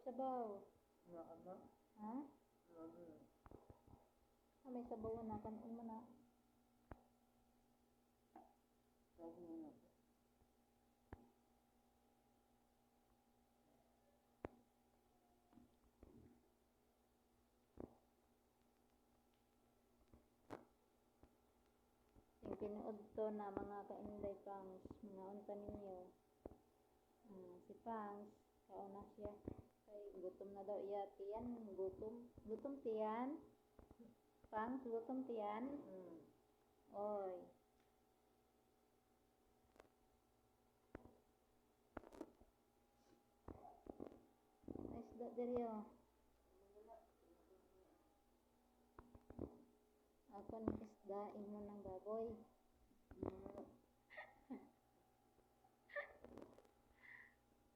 Sabaw. Nga ama. Ha? May sabaw na. Kanon mo na. Sabi mo na. Yung pinuod to na mga kainday Pangs. Mga unta ninyo. Si Pangs. Kauna siya. Kay gutom na daw iya. Tiyan. Gutom. Gutom tiyan. Pangs. Gutom tiyan. Oy. Isda diri oh. Ako ng isda, imo ng baboy.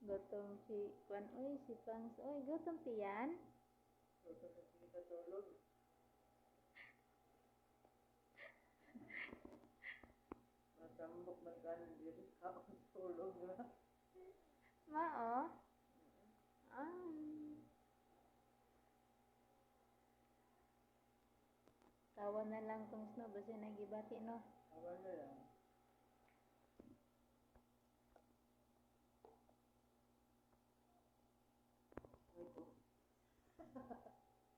Gutom si Kwan. Uy, si Pangs. Uy, gutom tiyan. Gutom na sige sa tulog. Matambok man ka ng diri ka ang tulog na. Mao? Tawa na lang kung sno. Basta nagibati no. Awa na lang. Ito.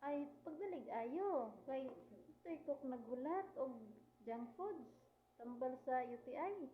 Ay, pagdalig ayo. Kay ito'y kok nagulat o junk foods. Tambal sa UTI.